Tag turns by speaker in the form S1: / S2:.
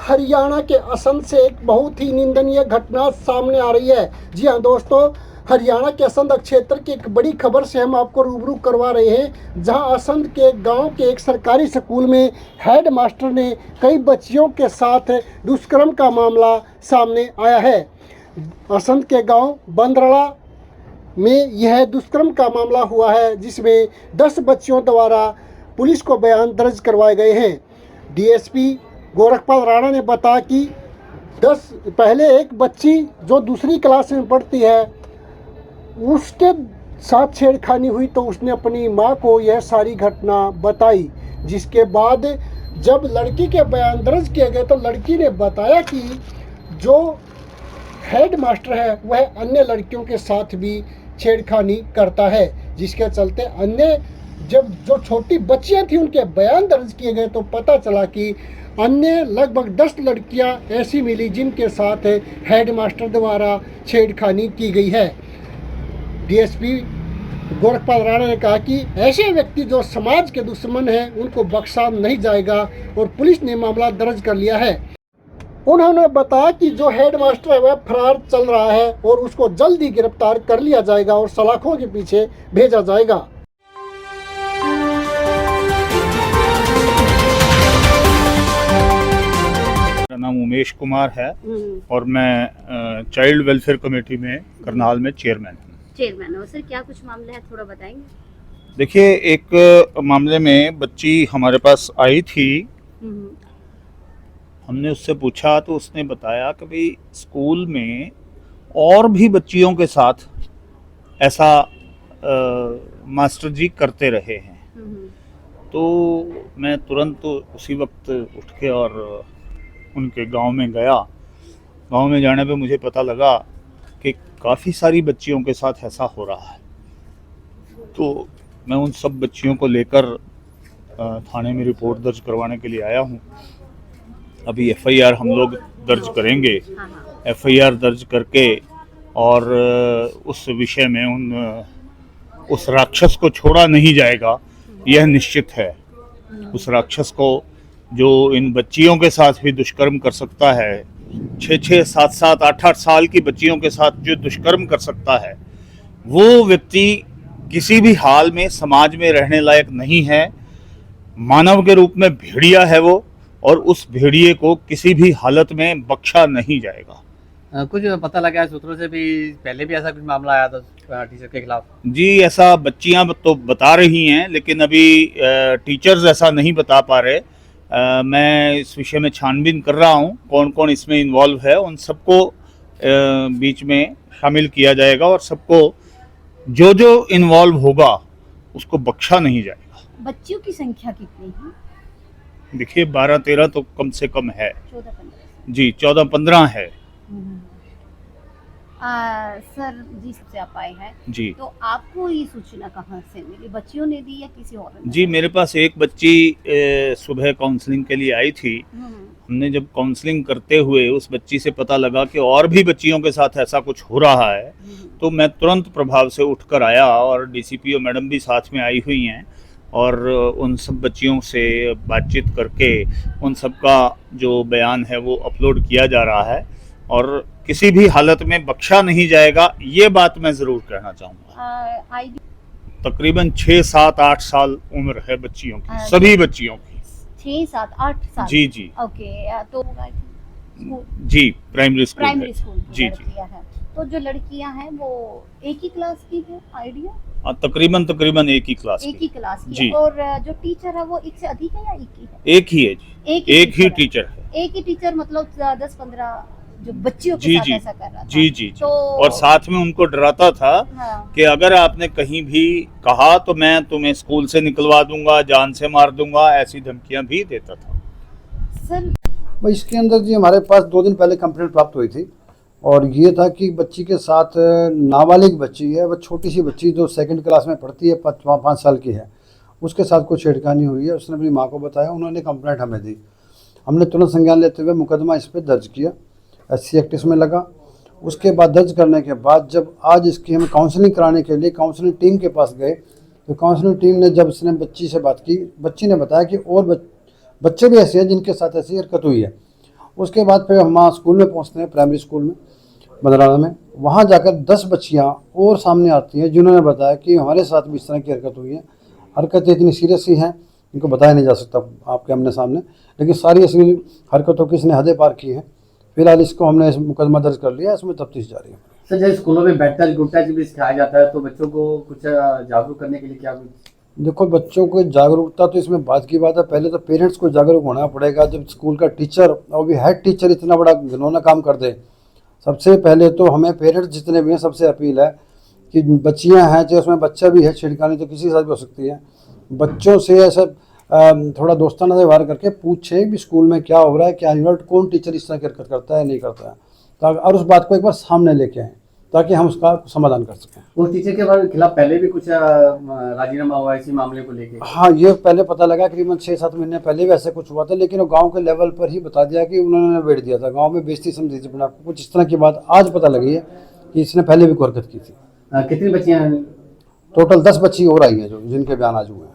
S1: हरियाणा के असंध से एक बहुत ही निंदनीय घटना सामने आ रही है। जी हाँ दोस्तों, हरियाणा के असंध क्षेत्र की एक बड़ी खबर से हम आपको रूबरू करवा रहे हैं, जहां असंध के गांव के एक सरकारी स्कूल में हेड मास्टर ने कई बच्चियों के साथ दुष्कर्म का मामला सामने आया है। असंध के गांव बंदरड़ा में यह दुष्कर्म का मामला हुआ है, जिसमें 10 बच्चियों द्वारा पुलिस को बयान दर्ज करवाए गए हैं। डीएसपी गोरखपाल राणा ने बताया कि पहले एक बच्ची जो दूसरी क्लास में पढ़ती है, उसके साथ छेड़खानी हुई तो उसने अपनी मां को यह सारी घटना बताई। जिसके बाद जब लड़की के बयान दर्ज किए गए तो लड़की ने बताया कि जो हेड मास्टर है वह अन्य लड़कियों के साथ भी छेड़खानी करता है, जिसके चलते अन्य जब जो छोटी बच्चियां थी उनके बयान दर्ज किए गए तो पता चला कि अन्य लगभग 10 लड़कियां ऐसी मिली जिनके साथ हेड मास्टर द्वारा छेड़खानी की गई है। डीएसपी गोरखपाल राणा ने कहा कि ऐसे व्यक्ति जो समाज के दुश्मन हैं उनको बख्शा नहीं जाएगा और पुलिस ने मामला दर्ज कर लिया है। उन्होंने बताया कि जो हेड मास्टर है वह फरार चल रहा है और उसको जल्द ही गिरफ्तार कर लिया जाएगा और सलाखों के पीछे भेजा जाएगा।
S2: मेरा नाम उमेश कुमार है और मैं चाइल्ड वेलफेयर कमेटी में करनाल में चेयरमैन
S3: हो। सर क्या कुछ मामला है, थोड़ा बताएंगे?
S2: देखिए, एक मामले में बच्ची हमारे पास आई थी। हमने उससे पूछा तो उसने बताया कि भाई स्कूल में और भी बच्चियों के साथ ऐसा मास्टर जी करते रहे हैं। तो मैं तुरंत उसी वक्त उठ के और उनके गांव में गया। गांव में जाने पे मुझे पता लगा कि काफ़ी सारी बच्चियों के साथ ऐसा हो रहा है। तो मैं उन सब बच्चियों को लेकर थाने में रिपोर्ट दर्ज करवाने के लिए आया हूं। अभी एफआईआर हम लोग दर्ज करेंगे। एफआईआर दर्ज करके और उस विषय में उस राक्षस को छोड़ा नहीं जाएगा, यह निश्चित है। उस राक्षस को जो इन बच्चियों के साथ भी दुष्कर्म कर सकता है, 6-6, 7-7, 8-8 साल की बच्चियों के साथ जो दुष्कर्म कर सकता है, वो व्यक्ति किसी भी हाल में समाज में रहने लायक नहीं है। मानव के रूप में भेड़िया है वो, और उस भेड़िए को किसी भी हालत में बख्शा नहीं जाएगा।
S4: कुछ पता लगा है सूत्रों से भी पहले भी ऐसा कुछ मामला आया था टीचर के खिलाफ?
S2: जी, ऐसा बच्चियां तो बता रही हैं, लेकिन अभी टीचर्स ऐसा नहीं बता पा रहे। मैं इस विषय में छानबीन कर रहा हूं, कौन कौन इसमें इन्वॉल्व है, उन सबको बीच में शामिल किया जाएगा और सबको जो जो इन्वॉल्व होगा उसको बख्शा नहीं जाएगा।
S3: बच्चियों की संख्या कितनी है?
S2: देखिए, 12-13 तो कम से कम है।
S3: 14-15
S2: जी, 14-15 है।
S3: सर जिससे आप आए हैं
S2: जी,
S3: तो आपको ये सूचना कहाँ से मिली? बच्चियों ने दी या किसी और ने?
S2: जी, मेरे पास एक बच्ची सुबह काउंसलिंग के लिए आई थी। हमने जब काउंसलिंग करते हुए उस बच्ची से पता लगा कि और भी बच्चियों के साथ ऐसा कुछ हो रहा है, तो मैं तुरंत प्रभाव से उठकर आया और डीसीपीओ मैडम भी साथ में आई हुई हैं और उन सब बच्चियों से बातचीत करके उन सब का जो बयान है वो अपलोड किया जा रहा है और किसी भी हालत में बख्शा नहीं जाएगा, ये बात मैं ज़रूर कहना चाहूँगा। तकरीबन 6-7-8 साल उम्र है बच्चियों की, सभी बच्चियों की
S3: 6-7-8 साल।
S2: जी जी।
S3: ओके, तो
S2: जी, प्राइमरी स्कूल
S3: जी जी। तो जो लड़कियां हैं वो एक ही क्लास की है आइडिया?
S2: तकरीबन एक ही क्लास
S3: की
S2: जी।
S3: और जो टीचर है वो एक से अधिक है या एक ही है?
S2: एक ही है जी, एक ही टीचर है।
S3: एक ही टीचर, मतलब 10-15 जो बच्चियों के साथ ऐसा कर रहा था।
S2: जी जी।
S3: तो
S2: और साथ में उनको डराता था कि अगर आपने कहीं भी कहा तो मैं तुम्हें स्कूल से निकलवा दूंगा, जान से मार दूंगा, ऐसी धमकियां भी देता था।
S3: सर
S5: इसके अंदर जी हमारे पास 2 दिन पहले कंप्लेंट प्राप्त हुई थी और ये था कि बच्ची के साथ नाबालिग बच्ची है, वह छोटी सी बच्ची जो 2nd क्लास में पढ़ती है, 5 साल की है, उसके साथ कोई छेड़खानी हुई है। उसने अपनी माँ को बताया, उन्होंने कंप्लेंट हमें दी। हमने तुरंत संज्ञान लेते हुए मुकदमा इस पर दर्ज किया, SC एक्ट इसमें लगा। उसके बाद दर्ज करने के बाद जब आज इसकी हम काउंसलिंग कराने के लिए काउंसलिंग टीम के पास गए तो काउंसलिंग टीम ने जब उसने बच्ची से बात की, बच्ची ने बताया कि और बच्चे भी ऐसे हैं जिनके साथ ऐसी हरकत हुई है उसके बाद फिर हम वहाँ स्कूल में पहुँचते हैं, प्राइमरी स्कूल में बंदराना में। वहाँ जाकर 10 बच्चियाँ और सामने आती हैं जिन्होंने बताया कि हमारे साथ भी इस तरह की हरकत हुई है। हरकतें इतनी सीरियस ही हैं, इनको बताया नहीं जा सकता आपके हमने सामने, लेकिन सारी ऐसी हरकतों की इसने हदें पार की हैं। फिलहाल इसको हमने मुकदमा दर्ज कर लिया, इसमें तफ्तीश जारी है।
S4: सर, जैसे स्कूलों में बैड टच गुड टच भी सिखाया जाता है, तो बच्चों को कुछ जागरूक करने के लिए क्या कुछ?
S5: देखो, बच्चों को जागरूकता तो इसमें बात की बात है, पहले तो पेरेंट्स को जागरूक होना पड़ेगा। जब स्कूल का टीचर और भी हेड टीचर इतना बड़ा घिनौना काम कर दे, सबसे पहले तो हमें पेरेंट्स जितने भी हैं सबसे अपील है कि बच्चियां हैं, चाहे उसमें बच्चा भी है, छिड़कानी तो किसी के साथ भी हो सकती है, बच्चों से ऐसा थोड़ा दोस्ताना व्यवहार करके पूछें भी स्कूल में क्या हो रहा है, क्या नहीं हो रहा है, कौन टीचर इस तरह की हरकत करता है नहीं करता है, और उस बात को एक बार सामने लेके आएँ ताकि हम उसका समाधान कर सकें।
S4: उस टीचर के खिलाफ पहले भी कुछ राजीनामा हुआ इसी मामले को लेके?
S5: हाँ, ये पहले पता लगा करीबन 6-7 महीने पहले भी ऐसा कुछ हुआ था, लेकिन वो गांव के लेवल पर ही बता दिया कि उन्होंने वेट दिया था, गांव में बेइज्जती समझी थी अपने, कुछ इस तरह की बात आज पता लगी है कि इसने पहले भी कोई हरकत की थी।
S4: कितनी बच्चियां?
S5: टोटल 10 बच्ची और आई हैं जो जिनके बयान आज हुए हैं।